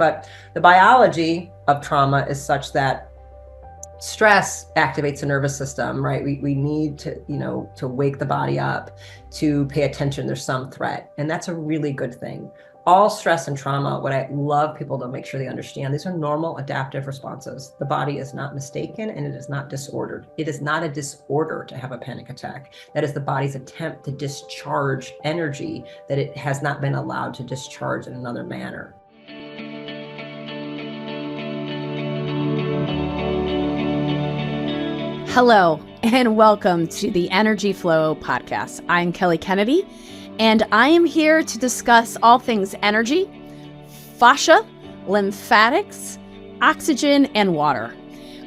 but the biology of trauma is such that stress activates the nervous system, right? We need to, to wake the body up, to pay attention. There's some threat, and that's a really good thing. All stress and trauma, what I love people to make sure they understand, these are normal adaptive responses. The body is not mistaken, and it is not disordered. It is not a disorder to have a panic attack. That is the body's attempt to discharge energy that it has not been allowed to discharge in another manner. Hello, and welcome to the Energy Flow podcast. I'm Kelly Kennedy, and I am here to discuss all things energy, fascia, lymphatics, oxygen, and water.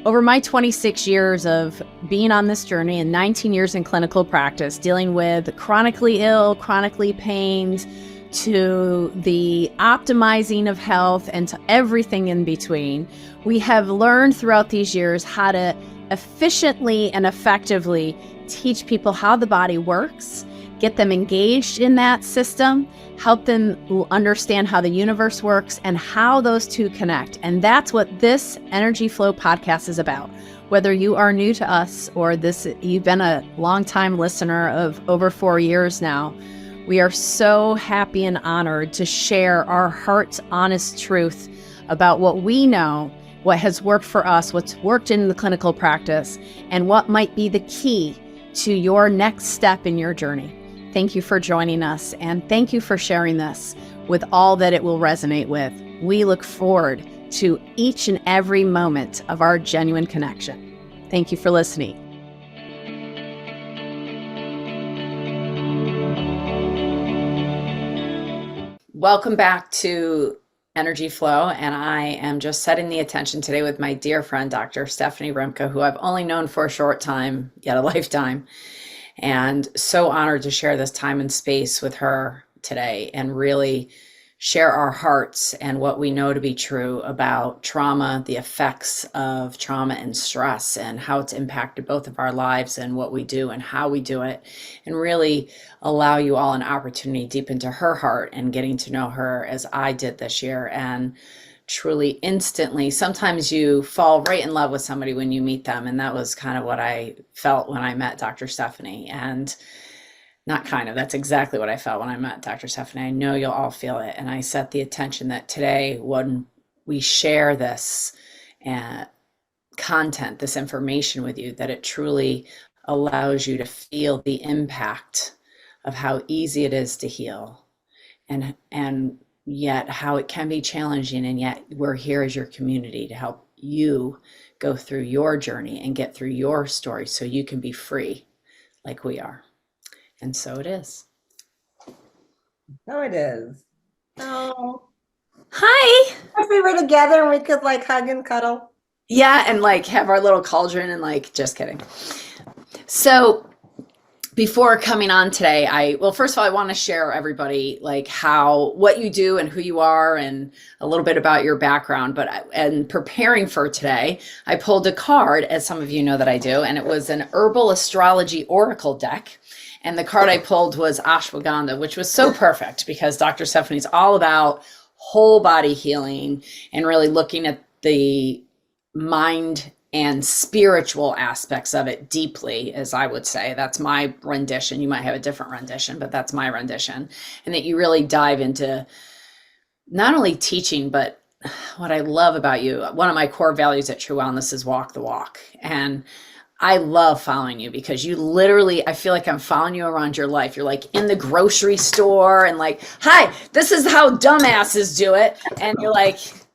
Over my 26 years of being on this journey and 19 years in clinical practice, dealing with chronically ill, chronically pained, to the optimizing of health and to everything in between, we have learned throughout these years how to efficiently and effectively teach people how the body works, get them engaged in that system, help them understand how the universe works and how those two connect. And that's what this Energy Flow podcast is about. Whether you are new to us or you've been a longtime listener of over 4 years now, we are so happy and honored to share our heart's honest truth about what we know, what has worked for us, what's worked in the clinical practice, and what might be the key to your next step in your journey. Thank you for joining us, and thank you for sharing this with all that it will resonate with. We look forward to each and every moment of our genuine connection. Thank you for listening. Welcome back to Energy Flow, and I am just setting the attention today with my dear friend, Dr. Stephanie Rimka, who I've only known for a short time, yet a lifetime, and so honored to share this time and space with her today and really share our hearts and what we know to be true about trauma, the effects of trauma and stress, and how it's impacted both of our lives and what we do and how we do it, and really allow you all an opportunity deep into her heart and getting to know her as I did this year. And truly instantly, sometimes you fall right in love with somebody when you meet them. And that was kind of what I felt when I met Dr. Stephanie. And that's exactly what I felt when I met Dr. Stephanie. I know you'll all feel it. And I set the attention that today, when we share this content, this information with you, that it truly allows you to feel the impact of how easy it is to heal, and yet how it can be challenging, and yet we're here as your community to help you go through your journey and get through your story so you can be free like we are. And so it is. No, it is. Oh. Hi. If we were together and we could hug and cuddle. Yeah, and have our little cauldron and just kidding. So before coming on today, first of all, I want to share everybody what you do and who you are and a little bit about your background. And preparing for today, I pulled a card, as some of you know that I do, and it was an herbal astrology oracle deck. And the card I pulled was ashwagandha, which was so perfect because Dr. Stephanie's all about whole body healing and really looking at the mind and spiritual aspects of it deeply, as I would say. That's my rendition. You might have a different rendition, but that's my rendition. And that you really dive into not only teaching, but what I love about you. One of my core values at True Wellness is walk the walk. And I love following you because you literally, I feel like I'm following you around your life. You're in the grocery store and hi, this is how dumbasses do it. And you're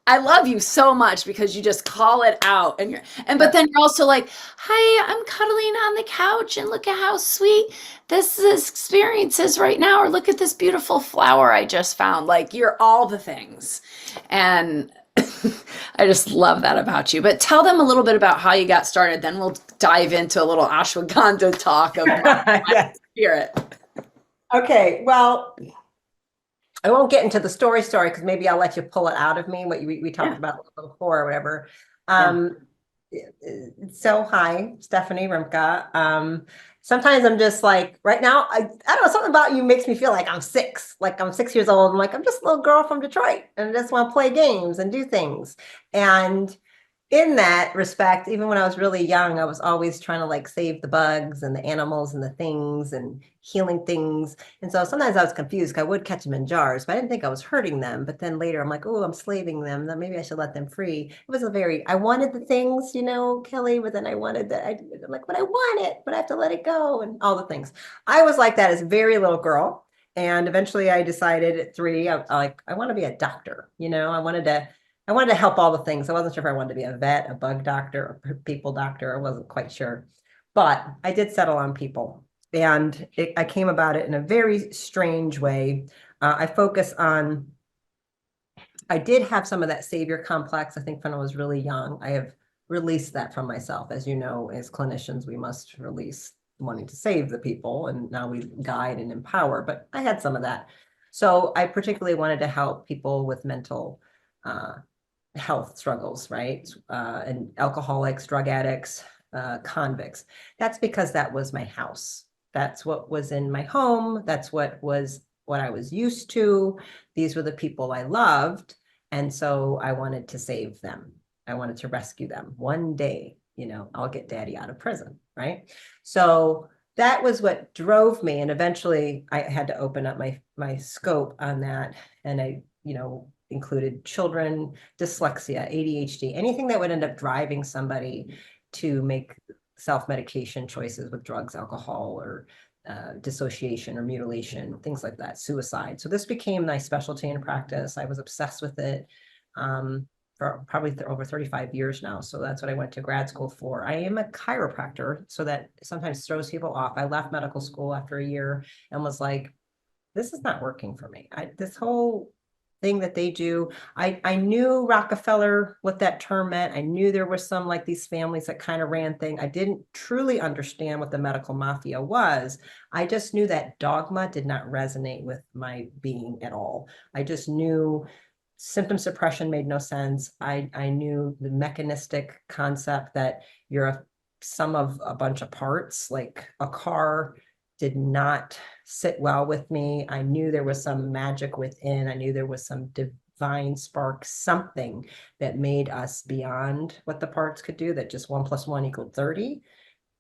I love you so much because you just call it out, but then you're also hi, I'm cuddling on the couch and look at how sweet this experience is right now, or look at this beautiful flower I just found. You're all the things. And I just love that about you. But tell them a little bit about how you got started. Then we'll dive into a little ashwagandha talk of my spirit. Okay, well, I won't get into the story because maybe I'll let you pull it out of me, what we talked about a little before or whatever. So hi, Stephanie Rimka. sometimes I'm just like, right now, I don't know, something about you makes me feel like I'm 6 years old. I'm like, I'm just a little girl from Detroit and I just want to play games and do things. And in that respect, even when I was really young, I was always trying to like save the bugs and the animals and the things and healing things. And so sometimes I was confused 'cause I would catch them in jars, but I didn't think I was hurting them. But then later I'm like, oh, I'm slaving them. Then maybe I should let them free. It was I wanted the things, Kelly, but then I wanted that. I'm like, but I want it, but I have to let it go and all the things. I was like that as a very little girl. And eventually I decided at 3, I want to be a doctor. I wanted to help all the things. I wasn't sure if I wanted to be a vet, a bug doctor, a people doctor. I wasn't quite sure. But I did settle on people. And I came about it in a very strange way. I did have some of that savior complex, I think, when I was really young. I have released that from myself. As you know, as clinicians, we must release wanting to save the people, and now we guide and empower. But I had some of that. So I particularly wanted to help people with mental health struggles, right? And alcoholics, drug addicts, convicts. That's because that was my house. That's what was in my home. That's what I was used to. These were the people I loved. And so I wanted to save them. I wanted to rescue them. One day, I'll get daddy out of prison, right? So that was what drove me. And eventually I had to open up my scope on that. And I, included children, dyslexia, ADHD, anything that would end up driving somebody to make self-medication choices with drugs, alcohol, or dissociation or mutilation, things like that, suicide. So this became my specialty in practice. I was obsessed with it for probably over 35 years now. So that's what I went to grad school for. I am a chiropractor, so that sometimes throws people off. I left medical school after a year and was like, this is not working for me. This whole thing that they do, I knew Rockefeller, what that term meant. I knew there were some like these families that kind of ran things. I didn't truly understand what the medical mafia was. I just knew that dogma did not resonate with my being at all. I just knew symptom suppression made no sense. I knew the mechanistic concept that you're a sum of a bunch of parts, like a car, did not sit well with me. I knew there was some magic within. I knew there was some divine spark, something that made us beyond what the parts could do, that just 1 + 1 = 30,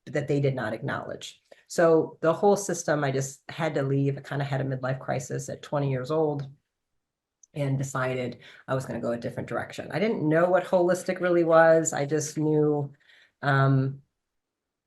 that they did not acknowledge. So the whole system, I just had to leave. I kind of had a midlife crisis at 20 years old and decided I was going to go a different direction. I didn't know what holistic really was. I just knew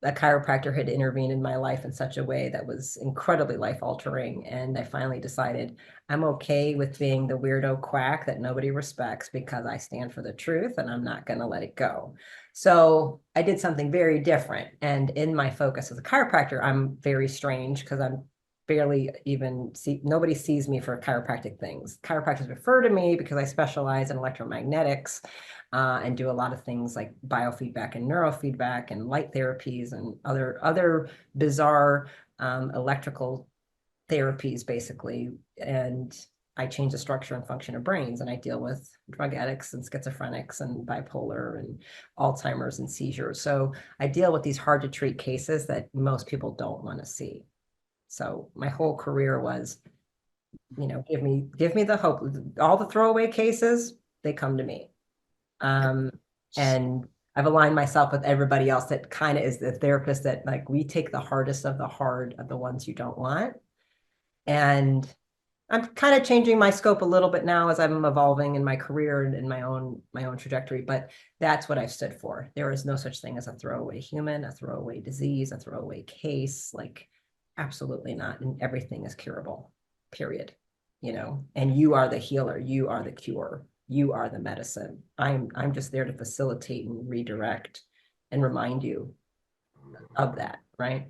a chiropractor had intervened in my life in such a way that was incredibly life altering. And I finally decided I'm okay with being the weirdo quack that nobody respects because I stand for the truth and I'm not going to let it go. So I did something very different. And in my focus as a chiropractor, I'm very strange because I'm barely even nobody sees me for chiropractic things. Chiropractors refer to me because I specialize in electromagnetics and do a lot of things like biofeedback and neurofeedback and light therapies and other bizarre electrical therapies, basically. And I change the structure and function of brains, and I deal with drug addicts and schizophrenics and bipolar and Alzheimer's and seizures. So I deal with these hard to treat cases that most people don't want to see. So my whole career was, give me the hope. All the throwaway cases, they come to me. And I've aligned myself with everybody else that kind of is the therapist that like we take the hardest of the hard of the ones you don't want. And I'm kind of changing my scope a little bit now as I'm evolving in my career and in my own trajectory, but that's what I've stood for. There is no such thing as a throwaway human, a throwaway disease, a throwaway case, like absolutely not. And everything is curable, period. And you are the healer, you are the cure. You are the medicine. I'm just there to facilitate and redirect and remind you of that, right?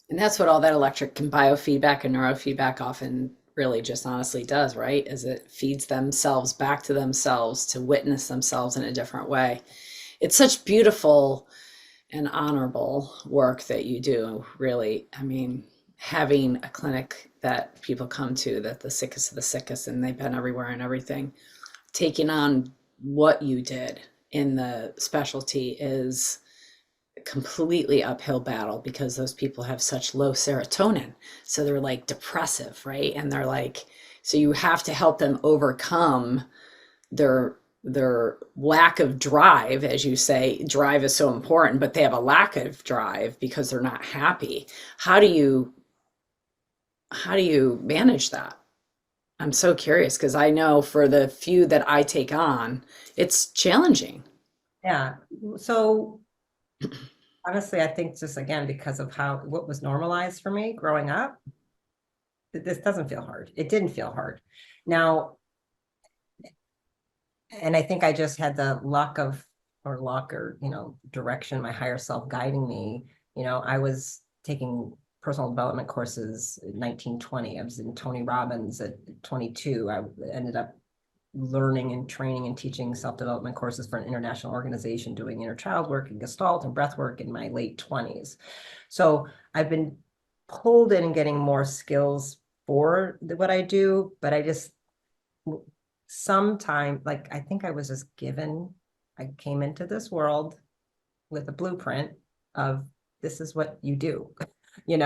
And that's what all that electric and biofeedback and neurofeedback often really just honestly does, right? Is it feeds themselves back to themselves to witness themselves in a different way. It's such beautiful and honorable work that you do, really. I mean, having a clinic that people come to, that the sickest of the sickest, and they've been everywhere and everything, taking on what you did in the specialty is completely uphill battle because those people have such low serotonin. So they're like depressive, right? And they're like, so you have to help them overcome their lack of drive. As you say, drive is so important, but they have a lack of drive because they're not happy. How do you manage that? I'm so curious because I know for the few that I take on, it's challenging. Yeah. So honestly, I think just again, because of what was normalized for me growing up, this doesn't feel hard. It didn't feel hard. Now, and I think I just had the luck or, direction, my higher self guiding me. I was taking personal development courses in 1920. I was in Tony Robbins at 22. I ended up learning and training and teaching self-development courses for an international organization, doing inner child work and gestalt and breath work in my late 20s. So I've been pulled in and getting more skills for what I do, but I just sometime, like, I think I was just given, I came into this world with a blueprint of this is what you do, and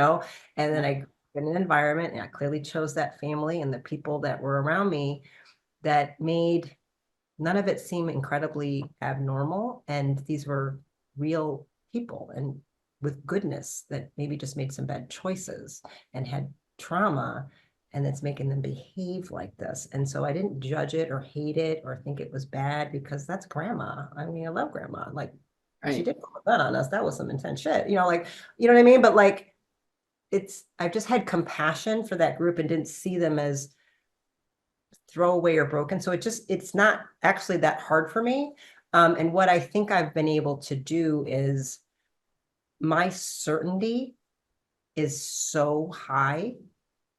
then I in an environment, and I clearly chose that family and the people that were around me that made none of it seem incredibly abnormal. And these were real people and with goodness that maybe just made some bad choices and had trauma, and that's making them behave like this. And so I didn't judge it or hate it or think it was bad, because that's grandma. I mean, I love grandma. Like, she Right. did put that on us. That was some intense shit, like, you know what I mean? But like, I just had compassion for that group and didn't see them as throwaway or broken. So it's not actually that hard for me. And what I think I've been able to do is, my certainty is so high.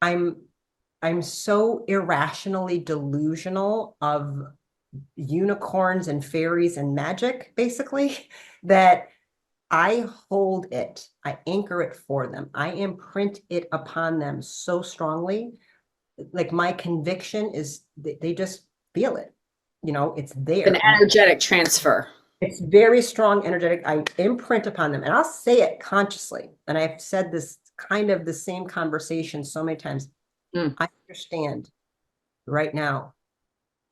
I'm so irrationally delusional of unicorns and fairies and magic, basically, that I hold it, I anchor it for them, I imprint it upon them so strongly. Like, my conviction is they just feel it, it's An there. And energetic transfer. it's very strong, energetic. I imprint upon them, and I'll say it consciously. And I've said this kind of the same conversation so many times. Mm. I understand right now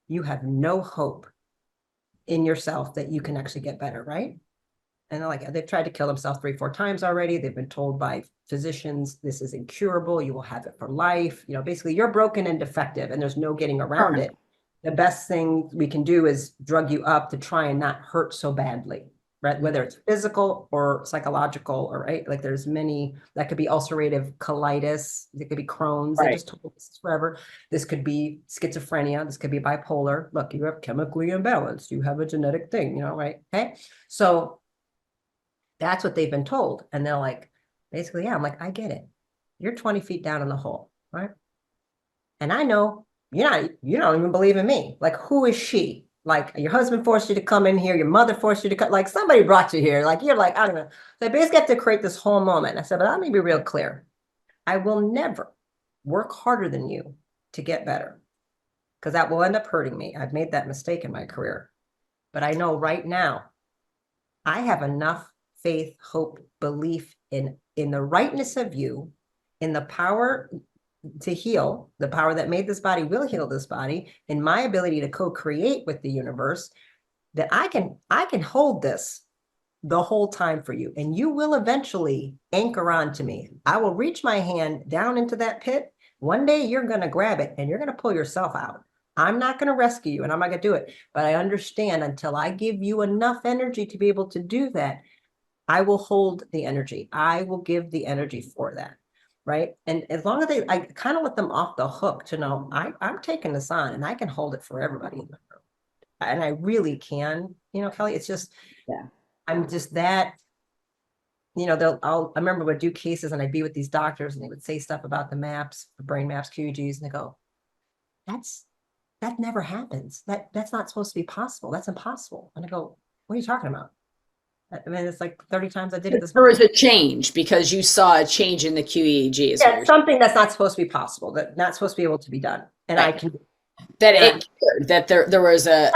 you have no hope in yourself that you can actually get better, right? And they're like, they've tried to kill themselves 3-4 times already. They've been told by physicians, this is incurable. You will have it for life. Basically, you're broken and defective, and there's no getting around it. The best thing we can do is drug you up to try and not hurt so badly, right? Whether it's physical or psychological, or right, like, there's many that could be ulcerative colitis, it could be Crohn's. They Right. just told us forever. This could be schizophrenia. This could be bipolar. Look, you have chemically imbalanced. You have a genetic thing, right? Okay, so that's what they've been told. And they're like, basically, yeah, I'm like, I get it. You're 20 feet down in the hole, right? And I know you don't even believe in me. Like, who is she? Like, your husband forced you to come in here. Your mother forced you to come. Like, somebody brought you here. Like, you're like, I don't know. So I basically have to create this whole moment. I said, but let me be real clear. I will never work harder than you to get better, because that will end up hurting me. I've made that mistake in my career. But I know right now I have enough faith, hope, belief in the rightness of you, in the power to heal, the power that made this body will heal this body, in my ability to co-create with the universe, that I can hold this the whole time for you, and you will eventually anchor on to me. I will reach my hand down into that pit. One day you're going to grab it and you're going to pull yourself out. I'm not going to rescue you, and I'm not going to do it, but I understand, until I give you enough energy to be able to do that, I will hold the energy. I will give the energy for that. Right. And as long as I kind of let them off the hook to know I'm taking this on, and I can hold it for everybody in the room. And I really can, Kelly, it's just, Yeah. I'm just that, I remember would do cases, and I'd be with these doctors, and they would say stuff about the maps, the brain maps, QEGs, and they go, that never happens. That's not supposed to be possible. That's impossible. And I go, what are you talking about? I mean, it's like 30 times I did it this There morning. was a change because you saw a change in the QEEG. Yeah, it's something that's not supposed to be possible, that's not supposed to be able to be done. And right. I can, That and it that there was a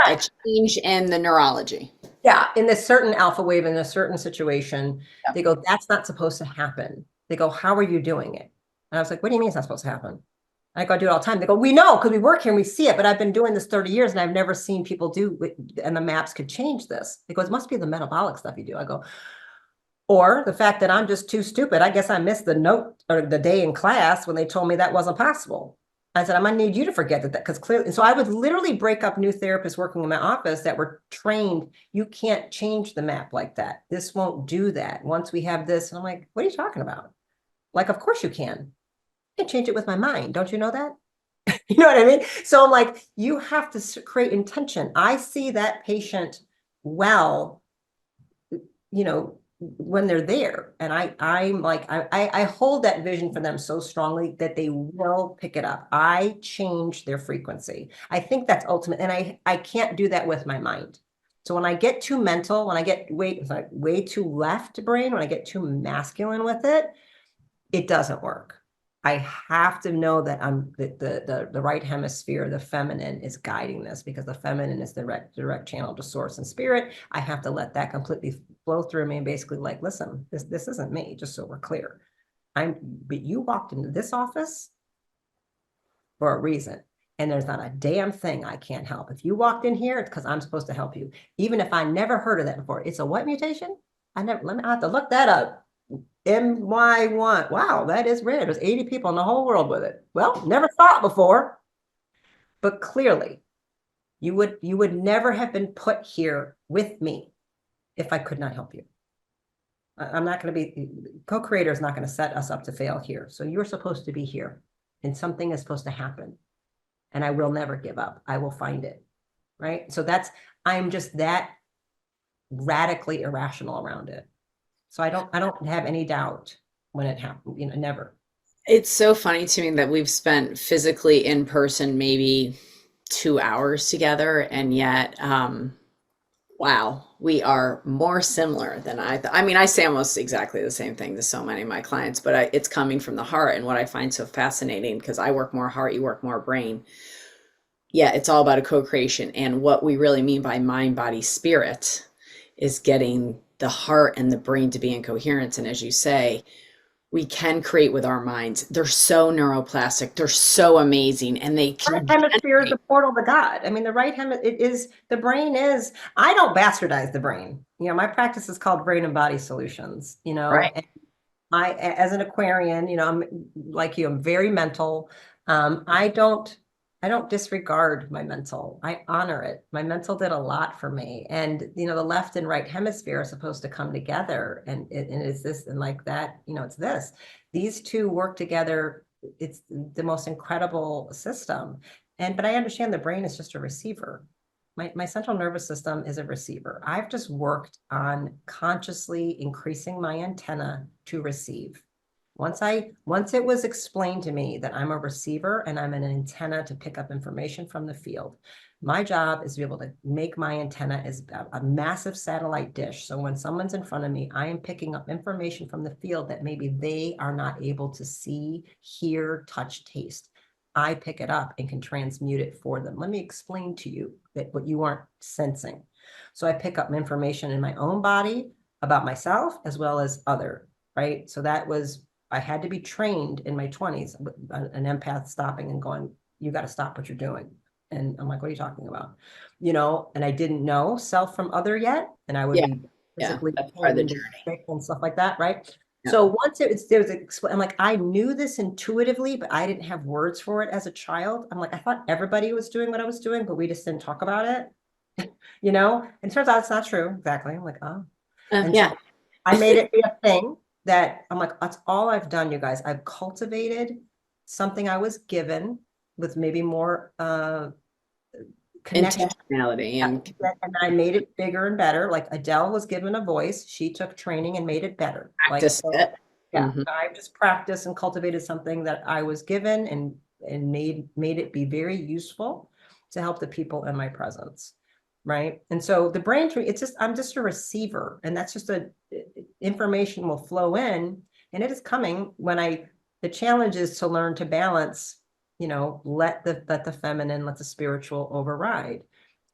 change in the neurology. Yeah, in this certain alpha wave, in a certain situation, Yeah. they go, that's not supposed to happen. They go, how are you doing it? And I was like, what do you mean it's not supposed to happen? I go, I do it all the time. They go, we know because we work here and we see it, but I've been doing this 30 years and I've never seen people do it, and the maps could change this. It goes, it must be the metabolic stuff you do. I go, or the fact that I'm just too stupid. I guess I missed the note or the day in class when they told me that wasn't possible. I said, I'm gonna need you to forget that because clearly, and so I would literally break up new therapists working in my office that were trained. You can't change the map like that. This won't do that. Once we have this, and I'm like, what are you talking about? Like, of course you can. I can change it with my mind. Don't you know that? You know what I mean? So I'm like, you have to create intention. I see that patient well, you know, when they're there. And I'm like, I hold that vision for them so strongly that they will pick it up. I change their frequency. I think that's ultimate. And I can't do that with my mind. So when I get too mental, when I get way too left brain, when I get too masculine with it, it doesn't work. I have to know that I'm the right hemisphere, the feminine is guiding this because the feminine is the direct channel to source and spirit. I have to let that completely flow through me and basically like, listen, this isn't me, just so we're clear. But you walked into this office for a reason. And there's not a damn thing I can't help. If you walked in here, it's because I'm supposed to help you. Even if I never heard of that before. It's a what mutation? I have to look that up. MY1. Wow, that is rare. There's 80 people in the whole world with it. Well, never thought before, but clearly you would never have been put here with me if I could not help you. I'm not going to be, co-creator is not going to set us up to fail here. So you're supposed to be here and something is supposed to happen and I will never give up. I will find it. Right. So I'm just that radically irrational around it. So I don't have any doubt when it happened, never. It's so funny to me that we've spent physically in person maybe 2 hours together, and yet, wow, we are more similar than I thought. I mean, I say almost exactly the same thing to so many of my clients, but it's coming from the heart. And what I find so fascinating, because I work more heart, you work more brain. Yeah, it's all about a co-creation. And what we really mean by mind, body, spirit is getting the heart and the brain to be in coherence. And as you say, we can create with our minds. They're so neuroplastic. They're so amazing. And they can right hemisphere is the portal to God. I mean, the right hemisphere, the brain is, I don't bastardize the brain. My practice is called Brain and Body Solutions, right. and as an Aquarian, I'm like you, I'm very mental. I don't disregard my mental. I honor it. My mental did a lot for me. And, the left and right hemisphere are supposed to come together and it's this and like that, it's this. These two work together. It's the most incredible system. But I understand the brain is just a receiver. My central nervous system is a receiver. I've just worked on consciously increasing my antenna to receive. Once it was explained to me that I'm a receiver and I'm an antenna to pick up information from the field, my job is to be able to make my antenna as a massive satellite dish. So when someone's in front of me, I am picking up information from the field that maybe they are not able to see, hear, touch, taste. I pick it up and can transmute it for them. Let me explain to you that what you aren't sensing. So I pick up information in my own body about myself as well as other, right? So I had to be trained in my 20s, an empath stopping and going, you got to stop what you're doing. And I'm like, what are you talking about? And I didn't know self from other yet. And I would Yeah. be Yeah. physically That's part of the journey. and stuff like that, right? Yeah. So once I'm like, I knew this intuitively, but I didn't have words for it as a child. I'm like, I thought everybody was doing what I was doing, but we just didn't talk about it, and turns out it's not true. Exactly. I'm like, oh, and Yeah. so I made it be a thing that I'm like, that's all I've done, you guys. I've cultivated something I was given with maybe more connection. Intentionality and And I made it bigger and better. Like Adele was given a voice. She took training and made it better. practice it. Yeah, Mhm. I just practiced and cultivated something that I was given and made it be very useful to help the people in my presence. Right. And so the brain tree, I'm just a receiver, and that's just information will flow in, and it is coming the challenge is to learn to balance, let the feminine, let the spiritual override.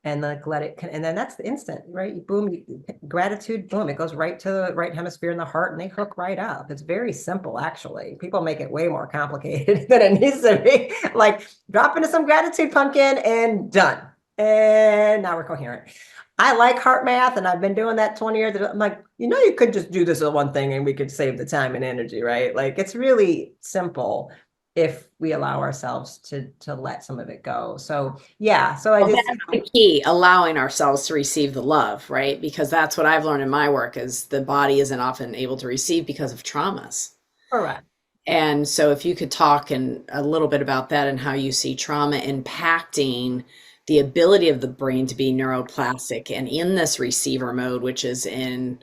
and like let it, and then that's the instant, right? Boom, gratitude, boom, it goes right to the right hemisphere in the heart and they hook right up. It's very simple, actually. People make it way more complicated than it needs to be. Like drop into some gratitude pumpkin and done. And now we're coherent. I like heart math and I've been doing that 20 years. I'm like, you could just do this one thing and we could save the time and energy, right? Like it's really simple if we allow ourselves to let some of it go. So yeah, so I Well, just that's the key, allowing ourselves to receive the love, right? Because that's what I've learned in my work is the body isn't often able to receive because of traumas. correct. And so if you could talk a little bit about that and how you see trauma impacting the ability of the brain to be neuroplastic and in this receiver mode, which is in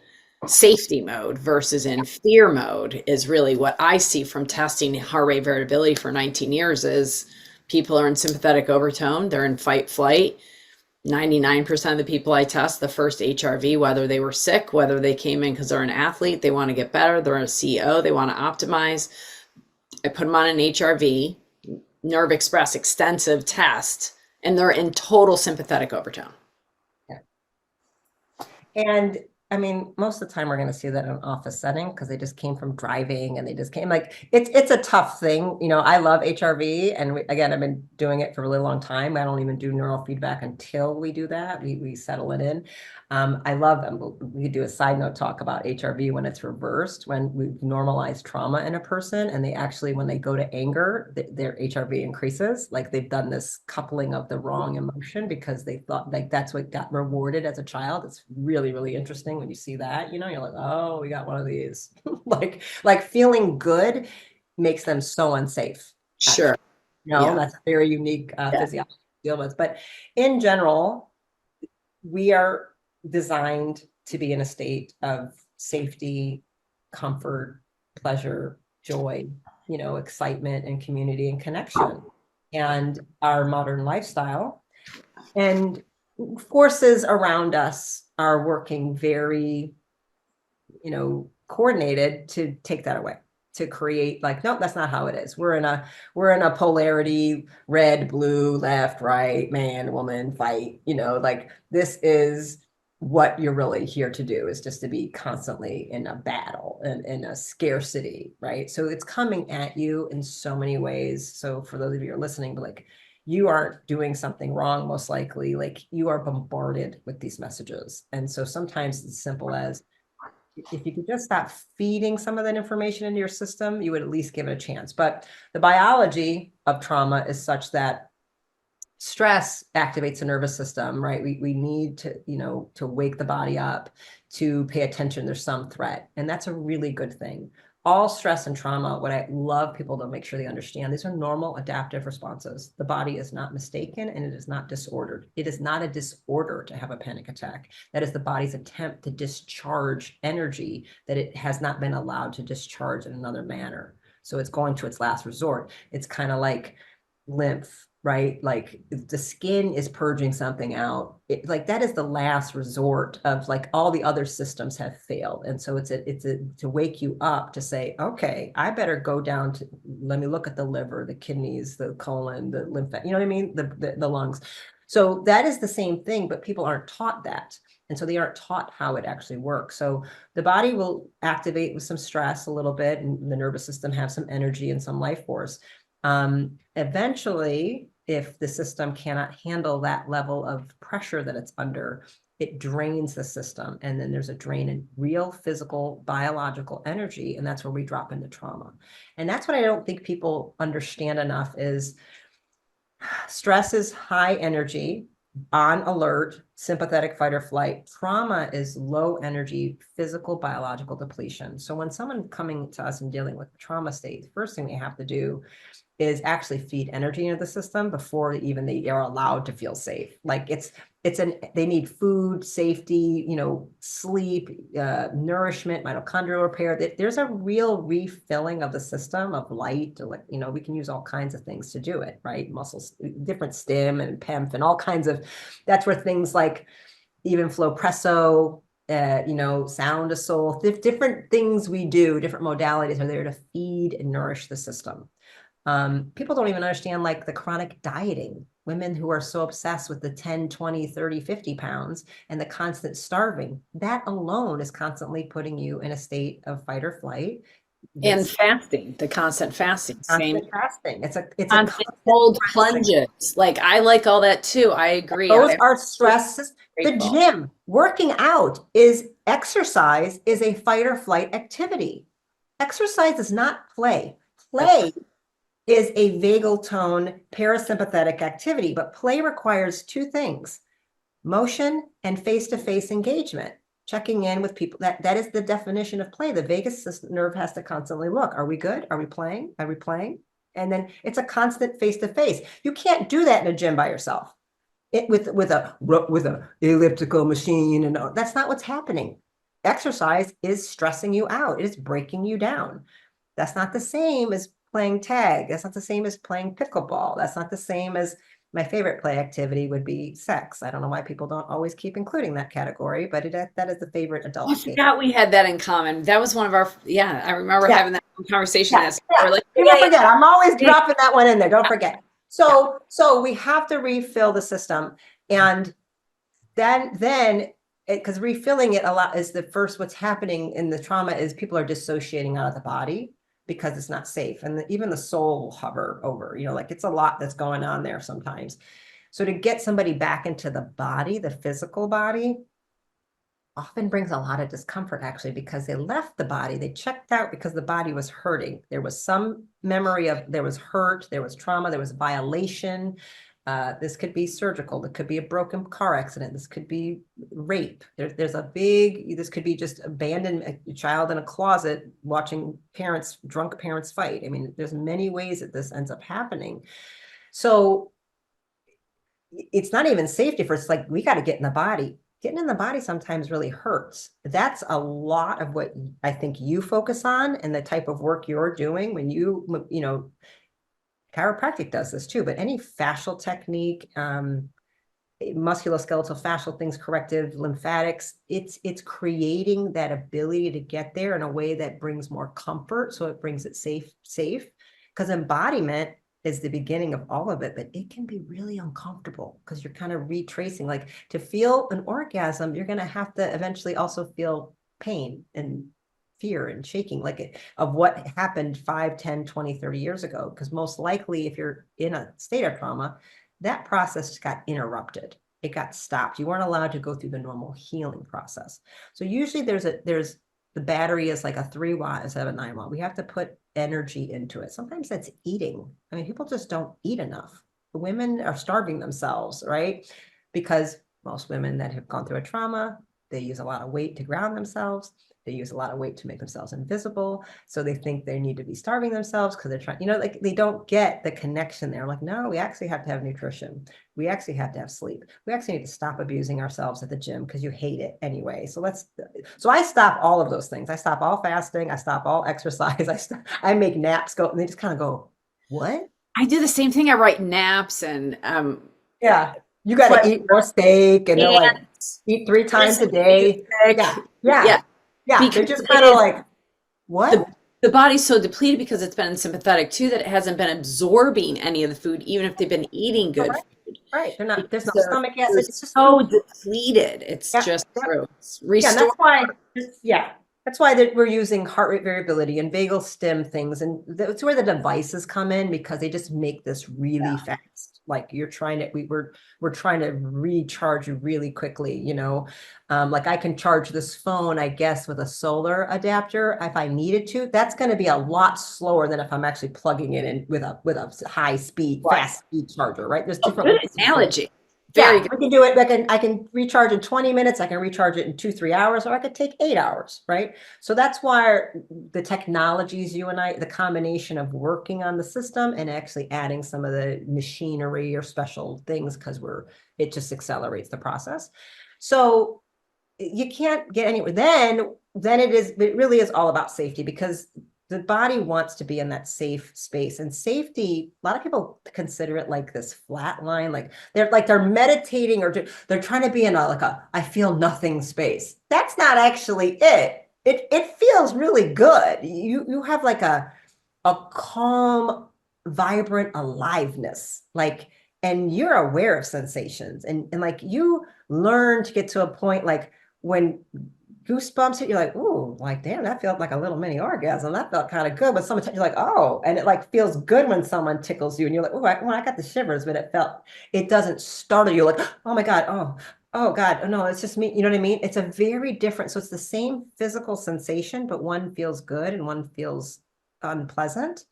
safety mode versus in fear mode, is really what I see from testing heart rate variability for 19 years is people are in sympathetic overtone, they're in fight flight. 99% of the people I test, the first HRV, whether they were sick, whether they came in because they're an athlete, they want to get better, they're a CEO, they want to optimize. I put them on an HRV, Nerve Express extensive test, and they're in total sympathetic overtone. And I mean, most of the time we're going to see that in an office setting because they just came from driving and they just came like it's a tough thing. I love HRV and again, I've been doing it for a really long time. I don't even do neurofeedback until we do that. We settle it in. I love them. We could do a side note talk about HRV when it's reversed, when we normalize trauma in a person and they actually, when they go to anger, their HRV increases. Like they've done this coupling of the wrong emotion because they thought like that's what got rewarded as a child. It's really, really interesting when you see that, you're like, oh, we got one of these. like feeling good makes them so unsafe. Sure. Yeah. That's a very unique physiology to deal with. But in general, we are designed to be in a state of safety, comfort, pleasure, joy, excitement and community and connection. And our modern lifestyle and forces around us are working very, coordinated to take that away, to create like, nope, that's not how it is. We're in a polarity, red, blue, left, right, man, woman, fight, like this is what you're really here to do, is just to be constantly in a battle and in a scarcity, right? So it's coming at you in so many ways. So for those of you who are listening, but like you aren't doing something wrong, most likely, like you are bombarded with these messages. And so sometimes it's simple as if you could just stop feeding some of that information into your system, you would at least give it a chance. But the biology of trauma is such that stress activates the nervous system, right? We need to wake the body up, to pay attention. There's some threat, and that's a really good thing. All stress and trauma, what I love people to make sure they understand, these are normal adaptive responses. The body is not mistaken and it is not disordered. It is not a disorder to have a panic attack. That is the body's attempt to discharge energy that it has not been allowed to discharge in another manner. So it's going to its last resort. It's kind of like lymph, right? Like the skin is purging something out. Like that is the last resort of like all the other systems have failed. And so it's to wake you up to say, okay, I better go down to, let me look at the liver, the kidneys, the colon, the lymph, you know what I mean? The lungs. So that is the same thing, but people aren't taught that. And so they aren't taught how it actually works. So the body will activate with some stress a little bit, and the nervous system have some energy and some life force. Eventually, if the system cannot handle that level of pressure that it's under, it drains the system. And then there's a drain in real physical, biological energy. And that's where we drop into trauma. And that's what I don't think people understand enough is stress is high energy, on alert, sympathetic fight or flight. Trauma is low energy, physical, biological depletion. So when someone coming to us and dealing with trauma state, the first thing we have to do is actually feed energy into the system before even they are allowed to feel safe. Like they need food, safety, sleep, nourishment, mitochondrial repair. There's a real refilling of the system of light. Like, we can use all kinds of things to do it, right? Muscles, different stim and PEMF and all kinds of, that's where things like even flow presso, sound to soul, different things we do, different modalities are there to feed and nourish the system. People don't even understand like the chronic dieting women who are so obsessed with the 10, 20, 30, 50 pounds and the constant starving, that alone is constantly putting you in a state of fight or flight. And That's fasting, the constant fasting, same. constant fasting. It's a Constant constant cold pressing. plunges. Like I like all that too. I agree. Those I'm are stresses. The grateful. gym, working out is exercise, is a fight or flight activity. Exercise is not play. Play is a vagal tone parasympathetic activity, but play requires two things: motion and face-to-face engagement. Checking in with people. That is the definition of play. The vagus nerve has to constantly look. Are we good? Are we playing? Are we playing? And then it's a constant face-to-face. You can't do that in a gym by yourself. With a elliptical machine, and that's not what's happening. Exercise is stressing you out. It is breaking you down. That's not the same as playing tag. That's not the same as playing pickleball. That's not the same as my favorite play activity would be sex. I don't know why people don't always keep including that category, but that is the favorite adult I game. forgot we had that in common. That was one of our, I remember having that conversation. Yeah. We're like, you don't forget. I'm always dropping that one in there. Don't forget. So we have to refill the system. And then because refilling it a lot is the first, what's happening in the trauma is people are dissociating out of the body because it's not safe. And even the soul will hover over, like it's a lot that's going on there sometimes. So to get somebody back into the body, the physical body, often brings a lot of discomfort actually, because they left the body, they checked out because the body was hurting. There was some memory of, there was hurt, there was trauma, there was violation. This could be surgical. It could be a broken car accident. This could be rape. This could be just abandoned, a child in a closet watching drunk parents fight. I mean, there's many ways that this ends up happening. So it's not even safety first. It's like, we got to get in the body. Getting in the body sometimes really hurts. That's a lot of what I think you focus on and the type of work you're doing when chiropractic does this too, but any fascial technique, musculoskeletal fascial things, corrective lymphatics, it's creating that ability to get there in a way that brings more comfort. So it brings it safe, because embodiment is the beginning of all of it, but it can be really uncomfortable because you're kind of retracing. Like, to feel an orgasm, you're going to have to eventually also feel pain and fear and shaking, of what happened 5, 10, 20, 30 years ago. Because most likely, if you're in a state of trauma, that process got interrupted. It got stopped. You weren't allowed to go through the normal healing process. So usually there's the battery is like a 3 watt instead of a 9 watt. We have to put energy into it. Sometimes that's eating. I mean, people just don't eat enough. The women are starving themselves, right? Because most women that have gone through a trauma, they use a lot of weight to ground themselves. They use a lot of weight to make themselves invisible. So they think they need to be starving themselves because they're trying, they don't get the connection there. Like, no, we actually have to have nutrition. We actually have to have sleep. We actually need to stop abusing ourselves at the gym because you hate it anyway. So I stop all of those things. I stop all fasting. I stop all exercise. I make naps go, and they just kind of go, what? I do the same thing. I write naps and, yeah, you got to eat more steak, and they're like, eat 3 times a day. Yeah, they're just kind of like, what? The body's so depleted because it's been sympathetic too, that it hasn't been absorbing any of the food, even if they've been eating good food. Right. There's no stomach acid. It's just so depleted. It's just true. It's restored. That's why we're using heart rate variability and vagal stim things. And that's where the devices come in, because they just make this really fast. Like, we're trying to recharge you really quickly, like I can charge this phone, I guess, with a solar adapter if I needed to. That's going to be a lot slower than if I'm actually plugging it in with a high speed, fast speed charger, right? There's different good analogy. Very good. We can do it. I can recharge in 20 minutes. I can recharge it in 2-3 hours, or I could take 8 hours, right? So that's why the technologies, the combination of working on the system and actually adding some of the machinery or special things, because it just accelerates the process. So you can't get anywhere. Then it really is all about safety, because the body wants to be in that safe space. And safety, a lot of people consider it like this flat line, like they're meditating, or they're trying to be in a I feel nothing space. That's not actually it. It feels really good. You have like a calm, vibrant aliveness. Like, and you're aware of sensations, and like you learn to get to a point like when goosebumps hit, you're like, ooh, like damn, that felt like a little mini orgasm. That felt kind of good. But sometimes you're like, oh, and it like feels good when someone tickles you, and you're like, oh, I got the shivers, but it doesn't startle you like, oh my God, oh God, oh no, it's just me. You know what I mean? It's a very different, so it's the same physical sensation, but one feels good and one feels unpleasant.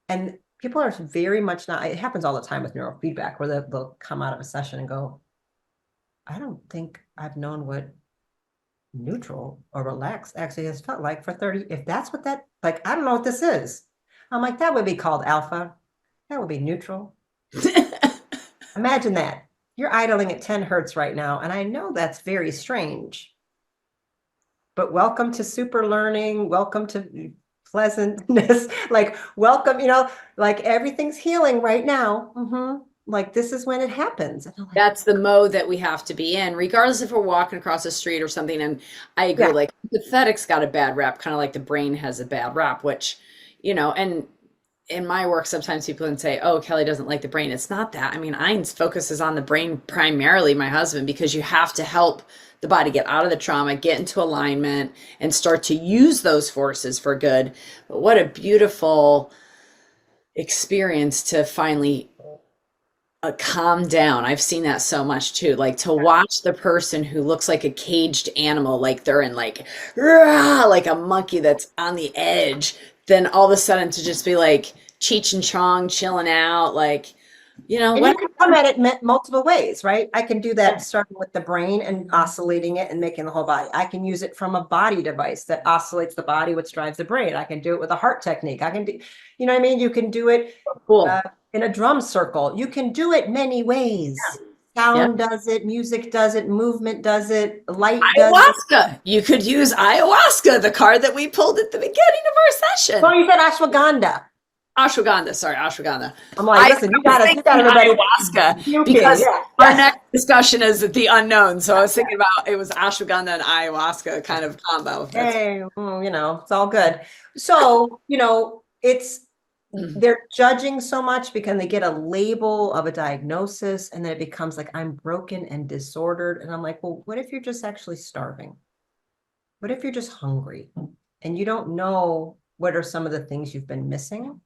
And people are very much not, it happens all the time with neurofeedback where they'll come out of a session and go, I don't think I've known what neutral or relaxed actually has felt like for 30. If that's what that, like, I don't know what this is. I'm like, that would be called alpha. That would be neutral. Imagine that. You're idling at 10 hertz right now. And I know that's very strange. But welcome to super learning. Welcome to pleasantness. Like, welcome, like everything's healing right now. Like, this is when it happens. And I'm like, That's the mode that we have to be in, regardless if we're walking across the street or something. And I agree, yeah. like empathetic's got a bad rap, kind of like the brain has a bad rap, which, and in my work, sometimes people can say, oh, Kelly doesn't like the brain. It's not that. I mean, Ein's focuses on the brain primarily, my husband, because you have to help the body get out of the trauma, get into alignment, and start to use those forces for good. But what a beautiful experience to finally calm down. I've seen that so much too. Like to watch the person who looks like a caged animal, like they're in like, rah, like a monkey that's on the edge, then all of a sudden to just be like Cheech and Chong chilling out, like, And what? you can come at it multiple ways, right? I can do that starting with the brain and oscillating it and making the whole body. I can use it from a body device that oscillates the body, which drives the brain. I can do it with a heart technique. I can do, you know what I mean? You can do it Cool. in a drum circle. You can do it many ways. Yeah. Sound does it, music does it, movement does it, light does it. Ayahuasca. You could use ayahuasca, the card that we pulled at the beginning of our session. Well, you said ashwagandha. Ashwagandha, sorry, ashwagandha. I'm like, listen, you got everybody ayahuasca because yeah. our next discussion is the unknown. So I was thinking about it was ashwagandha and ayahuasca kind of combo. Hey, it's all good. So, they're judging so much because they get a label of a diagnosis and then it becomes like, I'm broken and disordered. And I'm like, well, what if you're just actually starving? What if you're just hungry and you don't know what are some of the things you've been missing?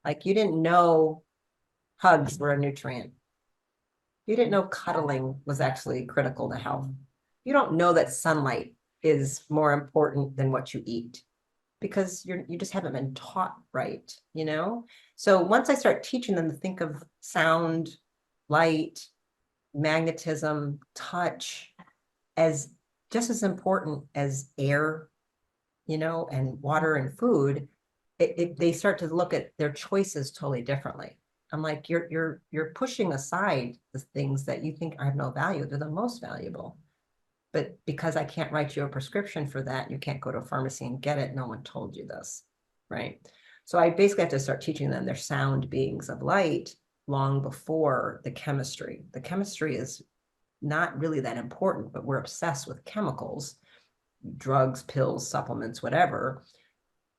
Like you didn't know hugs were a nutrient. You didn't know cuddling was actually critical to health. You don't know that sunlight is more important than what you eat because you just haven't been taught right, So once I start teaching them to think of sound, light, magnetism, touch as just as important as air, and water and food, they start to look at their choices totally differently. I'm like, you're pushing aside the things that you think have no value. They're the most valuable. But because I can't write you a prescription for that, you can't go to a pharmacy and get it. No one told you this, right? So I basically have to start teaching them they're sound beings of light long before the chemistry. The chemistry is not really that important, but we're obsessed with chemicals, drugs, pills, supplements, whatever,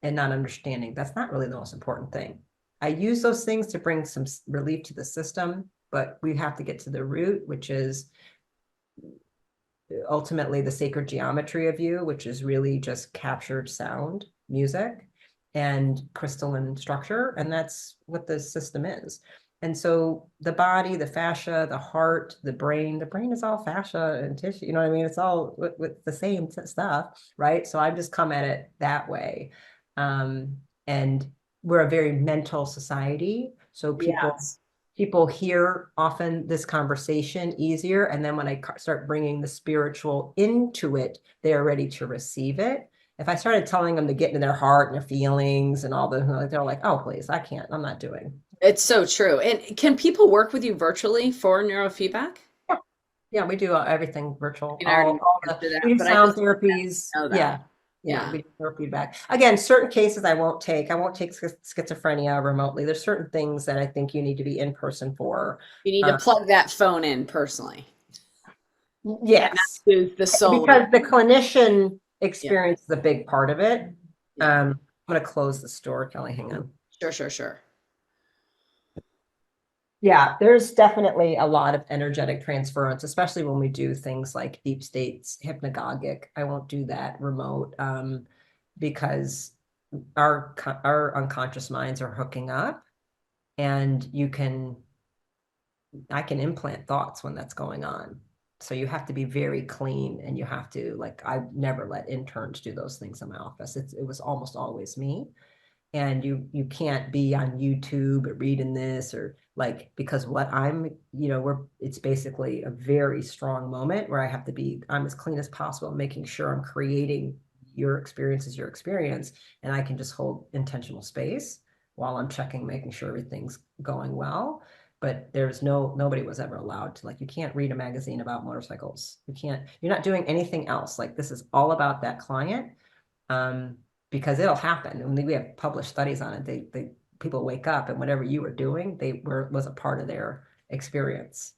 and not understanding that's not really the most important thing. I use those things to bring some relief to the system, but we have to get to the root, which is ultimately the sacred geometry of you, which is really just captured sound, music, and crystalline structure. And that's what the system is. And so the body, the fascia, the heart, the brain is all fascia and tissue. You know what I mean? It's all with the same stuff, right? So I've just come at it that way. And we're a very mental society. So people hear often this conversation easier. And then when I start bringing the spiritual into it, they're ready to receive it. If I started telling them to get into their heart and their feelings and all the, they're like, oh, please, I can't, I'm not doing. It's so true. And can people work with you virtually for neurofeedback? Yeah, we do everything virtual. We do sound therapies. Yeah, we do neurofeedback. Again, certain cases I won't take schizophrenia remotely. There's certain things that I think you need to be in person for. You need to plug that phone in personally. Yes. The soul. Because the clinician experience is a big part of it. I'm going to close the store, Kelly. Hang on. Sure. Yeah, there's definitely a lot of energetic transference, especially when we do things like deep states, hypnagogic. I won't do that remote, because our unconscious minds are hooking up, and I can implant thoughts when that's going on. So you have to be very clean, and you have to, like, I've never let interns do those things in my office. It was almost always me. And you can't be on YouTube or reading this, or like, because what I'm, it's basically a very strong moment where I'm as clean as possible, making sure I'm creating your experience as your experience, and I can just hold intentional space while I'm checking, making sure everything's going well. But nobody was ever allowed to, like, you can't read a magazine about motorcycles. You're not doing anything else. Like, this is all about that client. Um, because it'll happen. I mean, we have published studies on it. People wake up, and whatever you were doing, was a part of their experience.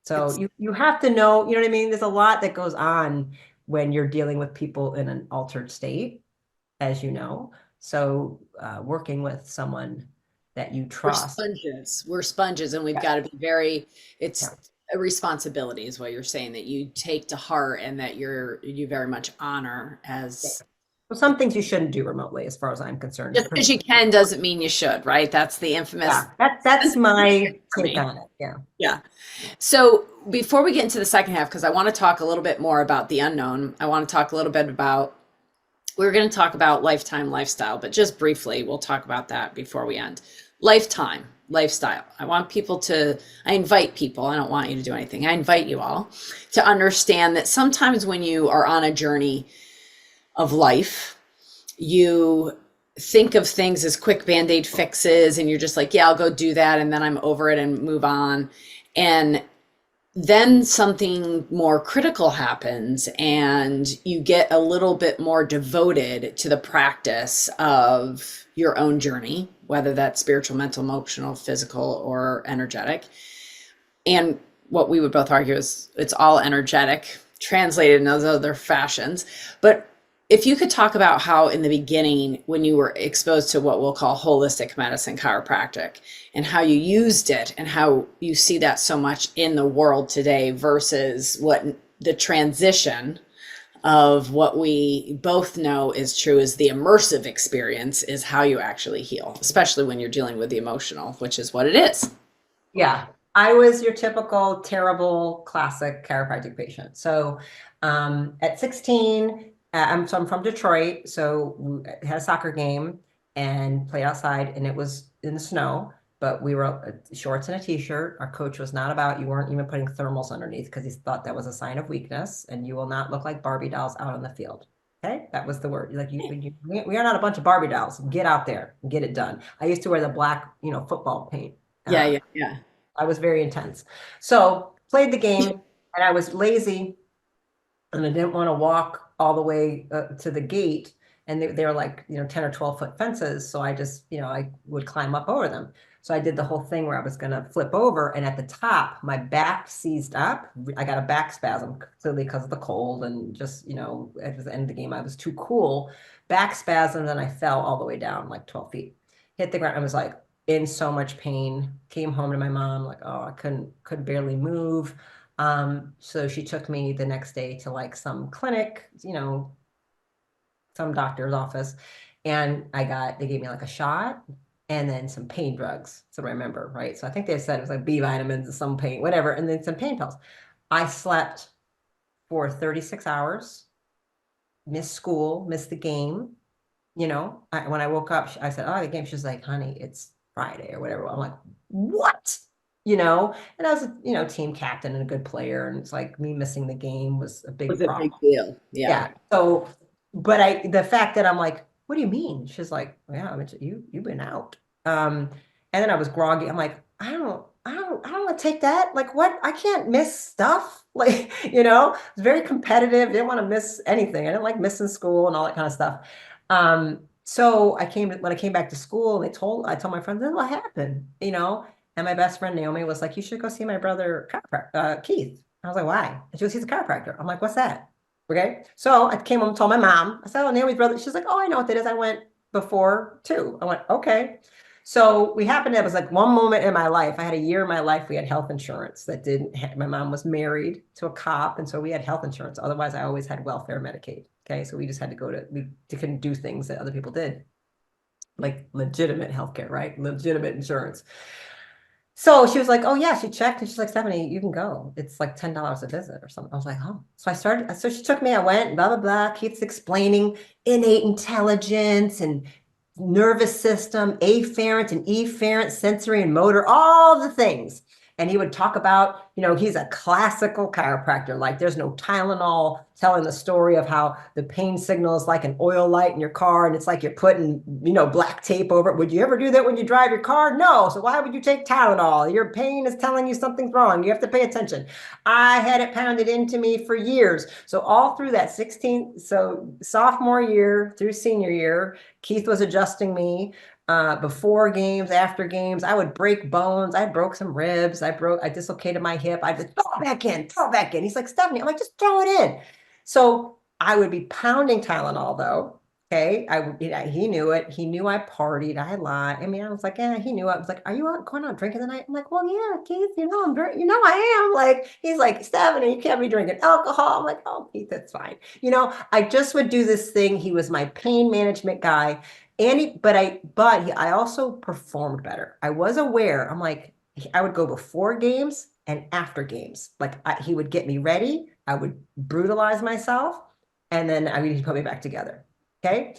So It's you have to know, you know what I mean? There's a lot that goes on when you're dealing with people in an altered state, as you know. So working with someone that you we're trust. sponges. We're sponges, and we've Yeah, got to be very. yeah. It's a responsibility, is what you're saying, that you take to heart, and that you very much honor Yeah. as. So some things you shouldn't do remotely, as far as I'm concerned. Just because you can doesn't mean you should, right? That's the infamous Yeah, that's my for take me. on it. Yeah. Yeah. So before we get into the second half, because I want to talk a little bit more about the unknown, I want to talk a little bit about, we're going to talk about lifetime lifestyle, but just briefly, we'll talk about that before we end. Lifetime lifestyle. I invite people, I don't want you to do anything. I invite you all to understand that sometimes when you are on a journey of life, you think of things as quick band-aid fixes, and you're just like, yeah, I'll go do that, and then I'm over it and move on. And then something more critical happens, and you get a little bit more devoted to the practice of your own journey, whether that's spiritual, mental, emotional, physical, or energetic. And what we would both argue is it's all energetic, translated in those other fashions. But if you could talk about how in the beginning, when you were exposed to what we'll call holistic medicine, chiropractic, and how you used it, and how you see that so much in the world today versus what the transition of what we both know is true is the immersive experience, is how you actually heal, especially when you're dealing with the emotional, which is what it is. Yeah, I was your typical terrible classic chiropractic patient. So at 16, I'm from Detroit, so we had a soccer game and played outside, and it was in the snow, but we were shorts and a t-shirt. Our coach was not about, you weren't even putting thermals underneath, because he thought that was a sign of weakness, and you will not look like Barbie dolls out on the field. Okay, that was the word. Like, we are not a bunch of Barbie dolls. Get out there and get it done. I used to wear the black, football paint. Yeah, uh, yeah, yeah. I was very intense. So played the game, and I was lazy, and I didn't want to walk all the way to the gate. And they were like, 10 or 12-foot fences. So I just, I would climb up over them. So I did the whole thing where I was going to flip over. And at the top, my back seized up. I got a back spasm, clearly because of the cold. And just, at the end of the game, I was too cool. Back spasm. Then I fell all the way down like 12 feet. Hit the ground. I was like in so much pain. Came home to my mom, like, oh, I could barely move. So she took me the next day to like some clinic, some doctor's office, and they gave me like a shot and then some pain drugs. So I remember, right? So I think they said it was like B vitamins and some pain, whatever, and then some pain pills. I slept for 36 hours, missed school, missed the game. When I woke up, I said, "Oh, the game." She's like, "Honey, it's Friday or whatever." I'm like, "What?" And I was team captain and a good player, and it's like me missing the game was a big Was a big problem. deal. Yeah. Yeah. So, but the fact that I'm like, "What do you mean?" She's like, well, "Yeah, I mean, you've been out." And then I was groggy. I'm like, I don't want to take that. Like, what? I can't miss stuff. Like, it's very competitive. Didn't want to miss anything. I didn't like missing school and all that kind of stuff. So when I came back to school, I told my friends, "This is what happened," and my best friend Naomi was like, "You should go see my brother, Keith." I was like, "Why?" And she goes, "He's a chiropractor." I'm like, "What's that?" Okay. So I came home and told my mom. I said, "Oh, Naomi's brother." She's like, "Oh, I know what that is. I went before too." I went, "Okay." So we happened, it was like one moment in my life. I had a year in my life, we had health insurance that didn't have, my mom was married to a cop. And so we had health insurance. Otherwise, I always had welfare Medicaid. Okay. So we just had to we couldn't do things that other people did, like legitimate healthcare, right? Legitimate insurance. So she was like, oh yeah, she checked and she's like, Stephanie, you can go. It's like $10 a visit or something. I was like, oh. So I started, so she took me, I went, blah, blah, blah. Keith's explaining innate intelligence and nervous system, afferent and efferent, sensory and motor, all the things. And he would talk about, he's a classical chiropractor. Like there's no Tylenol, telling the story of how the pain signal is like an oil light in your car. And it's like you're putting, black tape over it. Would you ever do that when you drive your car? No. So why would you take Tylenol? Your pain is telling you something's wrong. You have to pay attention. I had it pounded into me for years. So all through that sophomore year through senior year, Keith was adjusting me. Before games, after games, I would break bones. I broke some ribs. I dislocated my hip. I just throw it back in. He's like, Stephanie, I'm like, just throw it in. So I would be pounding Tylenol though. Okay. He knew it. He knew I partied. I lied. I mean, I was like, yeah, he knew it. I was like, are you going out drinking tonight? I'm like, well, yeah, Keith, I am. Like, he's like, Stephanie, you can't be drinking alcohol. I'm like, oh, Keith, that's fine. I just would do this thing. He was my pain management guy. I also performed better. I was aware. I'm like, I would go before games and after games. Like he would get me ready. I would brutalize myself, and then he'd put me back together. Okay. And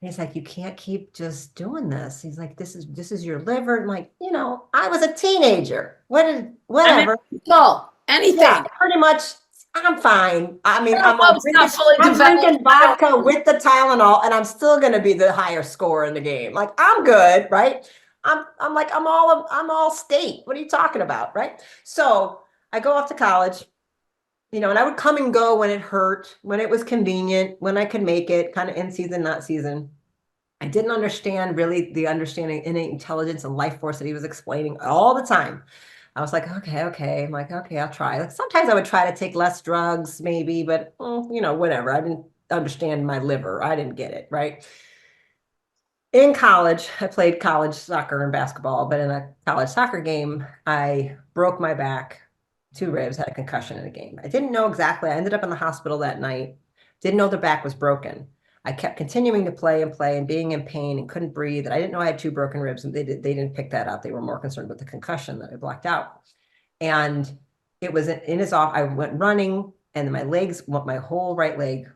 he's like, you can't keep just doing this. He's like, this is your liver. I'm like, I was a teenager. Whatever. Anything. Yeah, pretty much. I'm fine. I mean, I'm fully drinking vodka with the Tylenol, and I'm still going to be the higher scorer in the game. Like I'm good, right? I'm all state. What are you talking about, right? So I go off to college, and I would come and go when it hurt, when it was convenient, when I could make it, kind of in season, not season. I didn't understand really the understanding innate intelligence and life force that he was explaining all the time. I was like, okay. I'm like, okay, I'll try. Like sometimes I would try to take less drugs, maybe, but whatever. I didn't understand my liver. I didn't get it, right? In college, I played college soccer and basketball, but in a college soccer game, I broke my back, 2 ribs, had a concussion in a game. I didn't know exactly. I ended up in the hospital that night. Didn't know the back was broken. I kept continuing to play and being in pain and couldn't breathe. And I didn't know I had 2 broken ribs, and they didn't pick that up. They were more concerned with the concussion that I blacked out. And it was in his off. I went running, and my whole right leg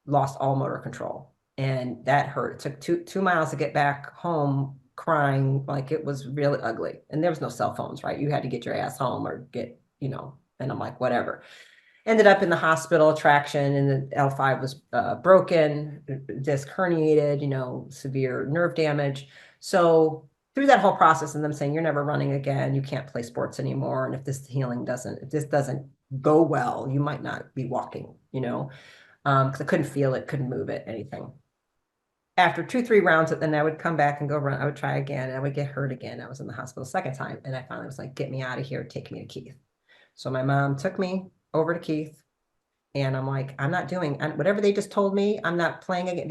lost all motor control, and that hurt. It took 2 miles to get back home, crying like it was really ugly. And there was no cell phones, right? You had to get your ass home or get, And I'm like, whatever. Ended up in the hospital, traction, and the L5 was broken, disc herniated, severe nerve damage. So through that whole process and them saying, you're never running again, you can't play sports anymore. And if this doesn't go well, you might not be walking, because I couldn't feel it, couldn't move it, anything. After 2, 3 rounds, then I would come back and go run. I would try again, and I would get hurt again. I was in the hospital a second time, and I finally was like, get me out of here, take me to Keith. So my mom took me over to Keith, and I'm like, I'm not doing whatever they just told me. I'm not playing again.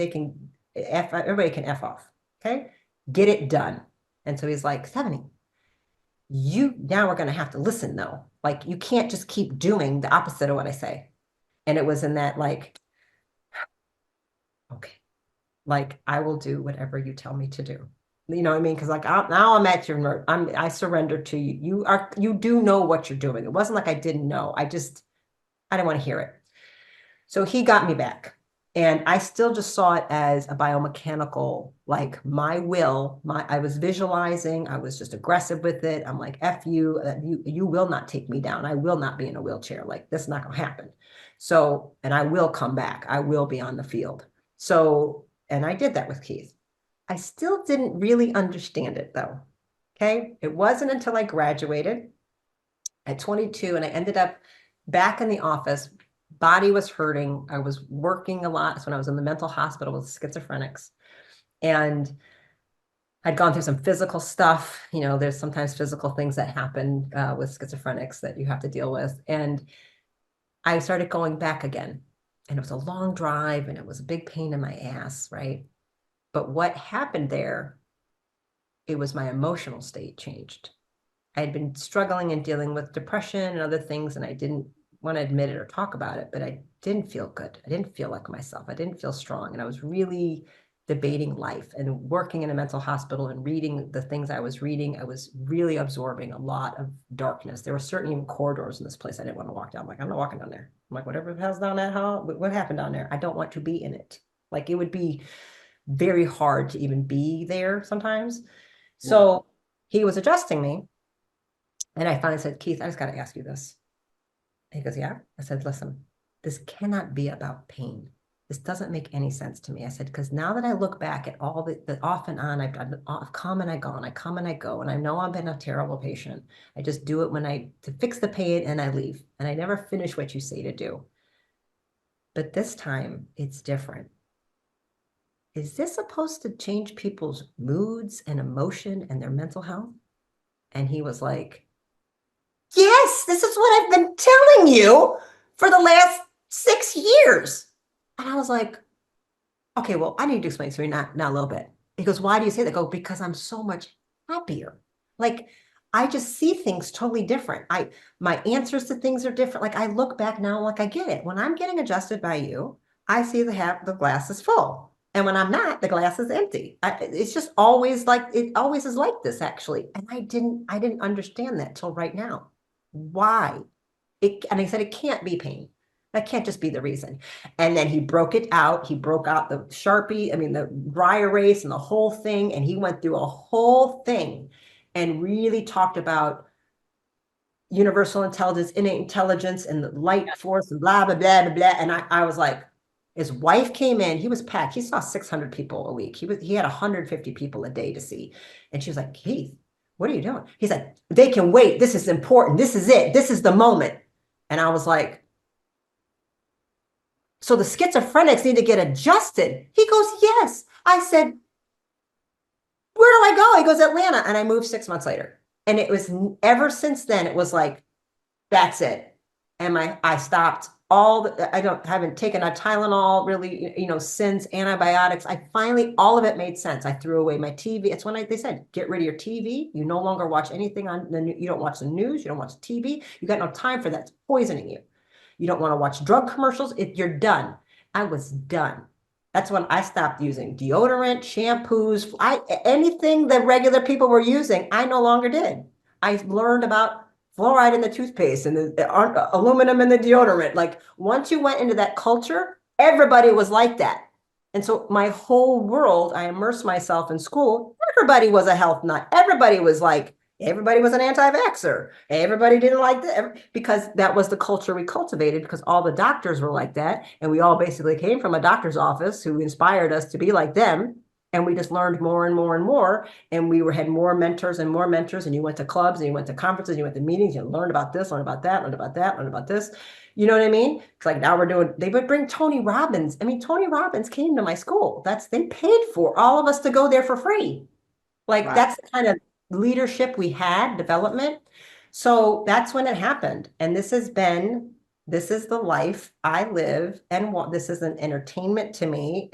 Everybody can F off. Okay. Get it done. And so he's like, Stephanie, now we're going to have to listen though. Like you can't just keep doing the opposite of what I say. And it was in that like, okay, like I will do whatever you tell me to do. You know what I mean? Because like now I'm at your nerve. I surrender to you. You do know what you're doing. It wasn't like I didn't know. I didn't want to hear it. So he got me back, and I still just saw it as a biomechanical, like my will, I was visualizing, I was just aggressive with it. I'm like, F you, you will not take me down. I will not be in a wheelchair. Like this is not going to happen. So, and I will come back. I will be on the field. So, and I did that with Keith. I still didn't really understand it though. Okay. It wasn't until I graduated at 22 and I ended up back in the office. Body was hurting. I was working a lot. So when I was in the mental hospital with schizophrenics, and I'd gone through some physical stuff. There's sometimes physical things that happen with schizophrenics that you have to deal with. And I started going back again, and it was a long drive, and it was a big pain in my ass, right? But what happened there it was my emotional state changed. I had been struggling and dealing with depression and other things, and I didn't want to admit it or talk about it, but I didn't feel good. I didn't feel like myself. I didn't feel strong. And I was really debating life and working in a mental hospital and reading the things I was reading. I was really absorbing a lot of darkness. There were certain even corridors in this place I didn't want to walk down. I'm like, I'm not walking down there. I'm like, whatever the hell's down that hall, what happened down there? I don't want to be in it. Like, it would be very hard to even be there sometimes. So he was adjusting me. And I finally said, Keith, I just got to ask you this. And he goes, yeah. I said, listen, this cannot be about pain. This doesn't make any sense to me. I said, because now that I look back at all the off and on, I've come and I gone, I come and I go, and I know I've been a terrible patient. I just do it to fix the pain and I leave. And I never finish what you say to do. But this time it's different. Is this supposed to change people's moods and emotion and their mental health? And he was like, yes, this is what I've been telling you for the last 6 years. And I was like, okay, well, I need to explain to you now a little bit. He goes, why do you say that? I go, because I'm so much happier. Like, I just see things totally different. My answers to things are different. Like, I look back now, like, I get it. When I'm getting adjusted by you, I see the glass is full. And when I'm not, the glass is empty. It's just always like, it always is like this, actually. And I didn't understand that till right now. Why? And he said, it can't be pain. That can't just be the reason. And then he broke it out. He broke out the Sharpie, the dry erase and the whole thing. And he went through a whole thing and really talked about universal intelligence, innate intelligence, and the light force and blah, blah, blah, blah, blah. And I was like, his wife came in, he was packed. He saw 600 people a week. He had 150 people a day to see. And she was like, Keith, what are you doing? He's like, they can wait. This is important. This is it. This is the moment. And I was like, so the schizophrenics need to get adjusted. He goes, yes. I said, where do I go? He goes, Atlanta. And I moved 6 months later. And it was ever since then, it was like, that's it. And I stopped I haven't taken a Tylenol really, since antibiotics. All of it made sense. I threw away my TV. It's when they said, get rid of your TV. You no longer watch anything on you don't watch the news. You don't watch TV. You got no time for that. It's poisoning you. You don't want to watch drug commercials. You're done. I was done. That's when I stopped using deodorant, shampoos, anything that regular people were using, I no longer did. I learned about fluoride in the toothpaste and the aluminum in the deodorant. Like, once you went into that culture, everybody was like that. And so my whole world, I immersed myself in school. Everybody was a health nut. Everybody was an anti-vaxxer. Everybody didn't like that because that was the culture we cultivated, because all the doctors were like that. And we all basically came from a doctor's office who inspired us to be like them. And we just learned more and more and more. And we had more mentors and more mentors. And you went to clubs and you went to conferences, and you went to meetings, you learned about this, learned about that, learned about that, learned about this. You know what I mean? It's like now they would bring Tony Robbins. Tony Robbins came to my school. They paid for all of us to go there for free. Like, right. That's the kind of leadership we had, development. So that's when it happened. And this is the life I live. And this is an entertainment to me.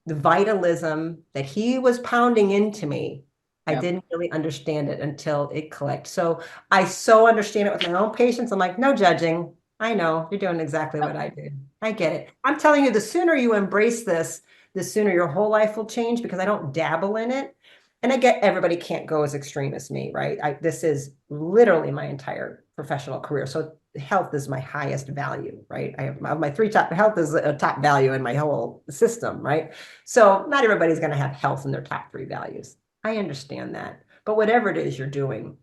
The vitalism that he was pounding into me, yep. I didn't really understand it until it clicked. So I so understand it with my own patients. I'm like, no judging. I know you're doing exactly what I did. I get it. I'm telling you, the sooner you embrace this, the sooner your whole life will change, because I don't dabble in it. And I get everybody can't go as extreme as me, right? This is literally my entire professional career. So health is my highest value, right? I have my three top, health is a top value in my whole system, right? So not everybody's going to have health in their top 3 values. I understand that. But whatever it is you're doing,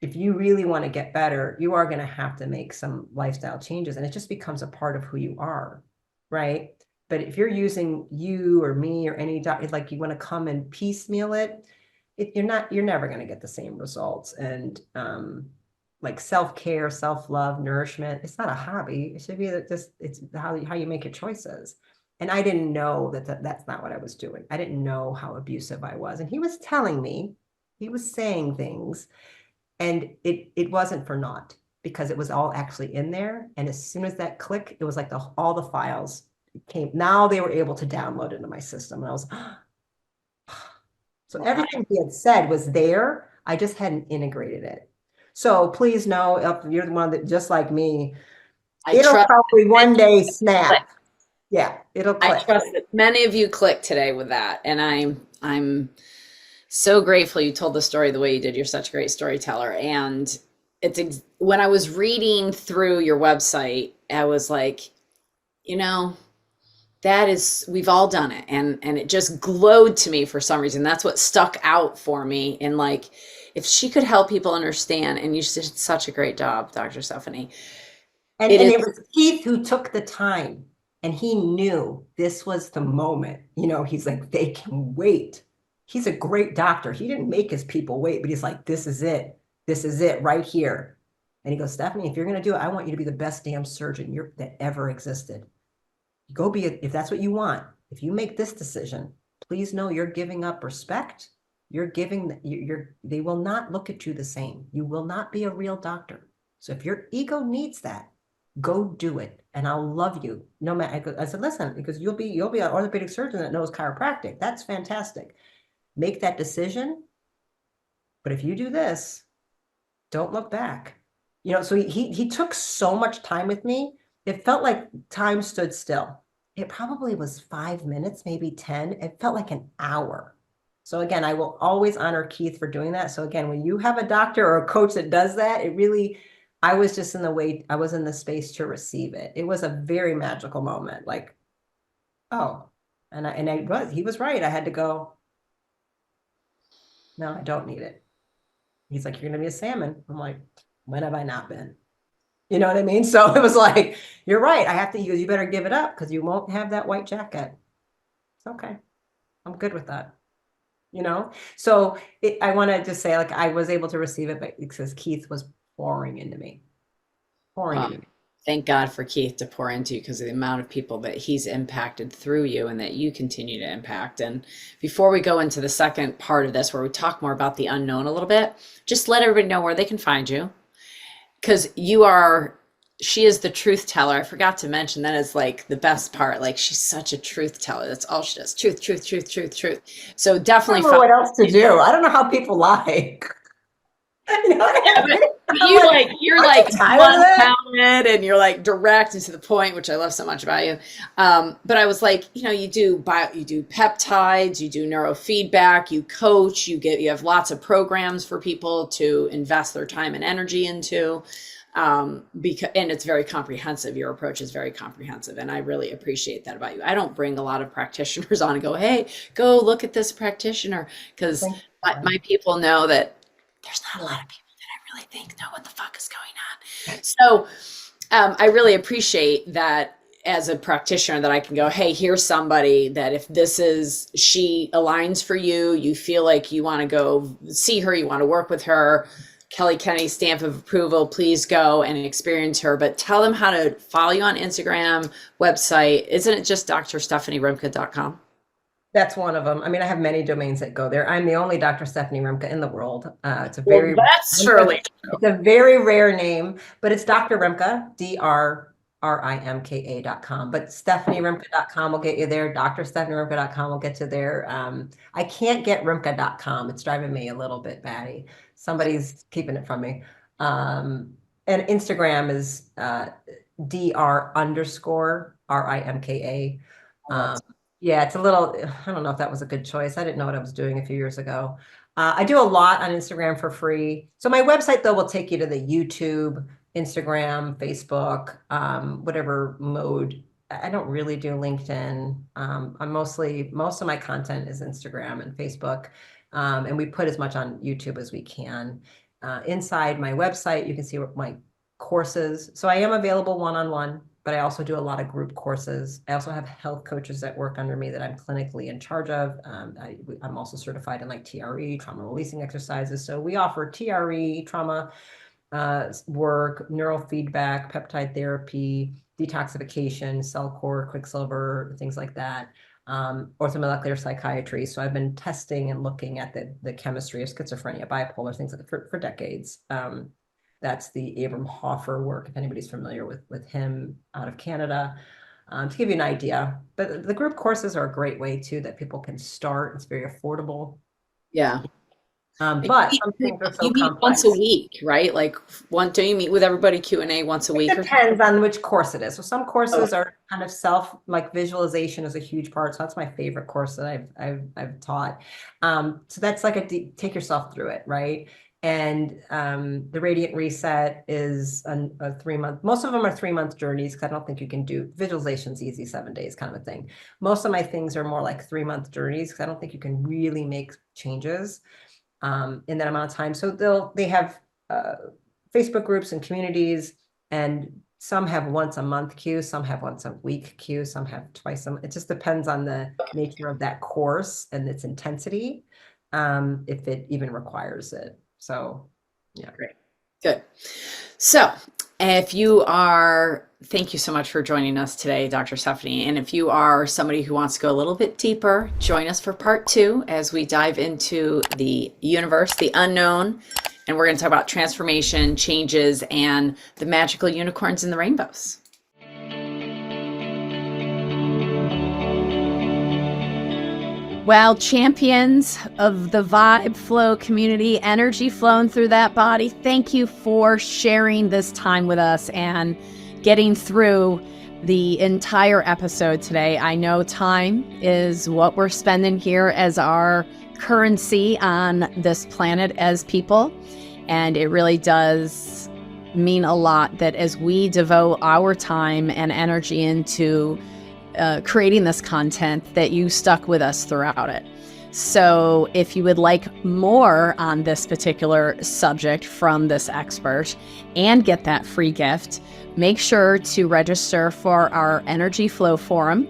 if you really want to get better, you are going to have to make some lifestyle changes, and it just becomes a part of who you are, right? But if you're using you or me or any doctor, like you want to come and piecemeal you're never going to get the same results. And like self-care, self-love, nourishment, it's not a hobby. It should be it's how you make your choices. And I didn't know that's not what I was doing. I didn't know how abusive I was. And he was telling me, he was saying things, and it wasn't for naught, because it was all actually in there. And as soon as that click, it was like all the files came. Now they were able to download into my system. And I was, So Wow. everything he had said was there. I just hadn't integrated it. So please know if you're the one that just like me, I it'll trust probably one day click. snap. Yeah, it'll I click. trust that many of you clicked today with that. And I'm so grateful you told the story the way you did. You're such a great storyteller. And when I was reading through your website, I was like, you know, that is, we've all done it. And it just glowed to me for some reason. That's what stuck out for me. And like, if she could help people understand, and you did such a great job, Dr. Stephanie. It And is it was Keith who took the time and he knew this was the moment. He's like, they can wait. He's a great doctor. He didn't make his people wait, but he's like, this is it. This is it right here. And he goes, Stephanie, if you're going to do it, I want you to be the best damn surgeon that ever existed. Go be it if that's what you want. If you make this decision, please know you're giving up respect. They will not look at you the same. You will not be a real doctor. So if your ego needs that, go do it. And I'll love you. No matter, I said, listen, because you'll be an orthopedic surgeon that knows chiropractic. That's fantastic. Make that decision. But if you do this, don't look back. So he took so much time with me. It felt like time stood still. It probably was 5 minutes, maybe 10. It felt like an hour. So again, I will always honor Keith for doing that. So again, when you have a doctor or a coach that does that, I was just I was in the space to receive it. It was a very magical moment. Like, oh, he was right. I had to go, no, I don't need it. He's like, you're going to be a salmon. I'm like, when have I not been? You know what I mean? So it was like, you're right. I have to, you better give it up because you won't have that white jacket. It's okay. I'm good with that. So I want to just say, like, I was able to receive it, but because Keith was pouring into me, pouring Well, into me. thank God for Keith to pour into you because of the amount of people that he's impacted through you and that you continue to impact. And before we go into the second part of this, where we talk more about the unknown a little bit, just let everybody know where they can find you because she is the truth teller. I forgot to mention that is like the best part. Like she's such a truth teller. That's all she does. Truth, truth, truth, truth, truth. So I definitely don't know what else to do. I don't know how people lie. You know what I mean? You're aren't you like tired of that? unbounded and you're like direct and to the point, which I love so much about you. But I was like, you do peptides, you do neurofeedback, you coach, you have lots of programs for people to invest their time and energy into. And it's very comprehensive. Your approach is very comprehensive, and I really appreciate that about you. I don't bring a lot of practitioners on and go, hey, go look at this practitioner, because my people know that there's not a lot of people that I really think know what the fuck is going on. So I really appreciate that as a practitioner, that I can go, hey, here's somebody that if she aligns for you, you feel like you want to go see her, you want to work with her, Kelly Kennedy stamp of approval, please go and experience her. But tell them how to follow you on Instagram, website. Isn't it just drstephanierimka.com? That's one of them. I mean, I have many domains that go there. I'm the only Dr. Stephanie Rimka in the world. Well, that's surely true. It's a very rare name, but it's Dr. Rimka, DRRIMKA.com. But StephanieRimka.com will get you there. DrStephanieRimka.com will get you there. I can't get Rimka.com. It's driving me a little bit batty. Somebody's keeping it from me. And Instagram is DR_RIMKA. Yeah, it's a little, I don't know if that was a good choice. I didn't know what I was doing a few years ago. I do a lot on Instagram for free. So my website, though, will take you to the YouTube, Instagram, Facebook, whatever mode. I don't really do LinkedIn. Most of my content is Instagram and Facebook. And we put as much on YouTube as we can. Inside my website, you can see what my courses. So I am available one-on-one, but I also do a lot of group courses. I also have health coaches that work under me that I'm clinically in charge of. I'm also certified in like TRE, trauma releasing exercises. So we offer TRE, trauma work, neurofeedback, peptide therapy, detoxification, cell core, quicksilver, things like that. Orthomolecular psychiatry. So I've been testing and looking at the chemistry of schizophrenia, bipolar, things like that for decades. That's the Abram Hoffer work, if anybody's familiar with him out of Canada, to give you an idea. But the group courses are a great way too that people can start. It's very affordable. Yeah. But some things are so You meet once a complex. week, right? Like don't you meet with everybody Q&A once a week? It depends on which course it is. So some Oh, courses are kind of like visualization is a huge part. So that's my favorite course that I've taught. So that's like take yourself through it, right? And the Radiant Reset is a 3-month. Most of them are 3-month journeys because I don't think you can do visualization's easy, 7 days kind of a thing. Most of my things are more like 3-month journeys because I don't think you can really make changes in that amount of time. So they have Facebook groups and communities, and some have once a month queue, some have once a week queue, some have twice a month. It just depends on the nature of that course and its intensity, if it even requires it. So, yeah. great. Good. So thank you so much for joining us today, Dr. Stephanie. And if you are somebody who wants to go a little bit deeper, join us for part 2 as we dive into the universe, the unknown, and we're going to talk about transformation, changes, and the magical unicorns and the rainbows. Well, champions of the vibe flow community, energy flowing through that body, thank you for sharing this time with us and getting through the entire episode today. I know time is what we're spending here as our currency on this planet as people, and it really does mean a lot that as we devote our time and energy into creating this content, that you stuck with us throughout it. So if you would like more on this particular subject from this expert and get that free gift, make sure to register for our Energy Flow Forum.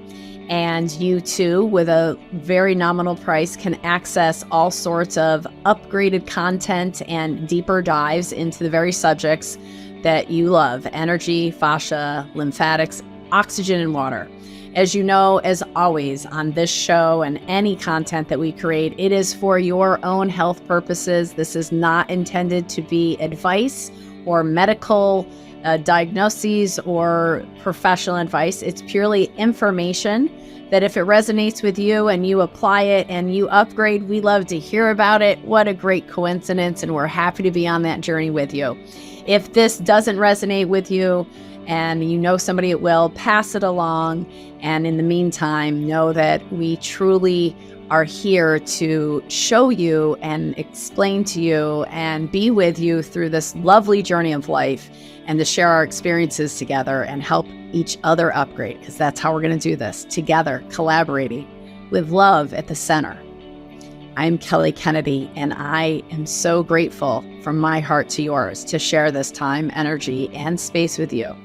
And you too, with a very nominal price, can access all sorts of upgraded content and deeper dives into the very subjects that you love: energy, fascia, lymphatics, oxygen, and water. As you know, as always, on this show and any content that we create, it is for your own health purposes. This is not intended to be advice or medical diagnoses or professional advice. It's purely information that if it resonates with you and you apply it and you upgrade, we love to hear about it. What a great coincidence, and we're happy to be on that journey with you. If this doesn't resonate with you and you know somebody it will, pass it along. And in the meantime, know that we truly are here to show you and explain to you and be with you through this lovely journey of life, and to share our experiences together and help each other upgrade, because that's how we're going to do this, together, collaborating with love at the center. I'm Kelly Kennedy, and I am so grateful from my heart to yours to share this time, energy, and space with you.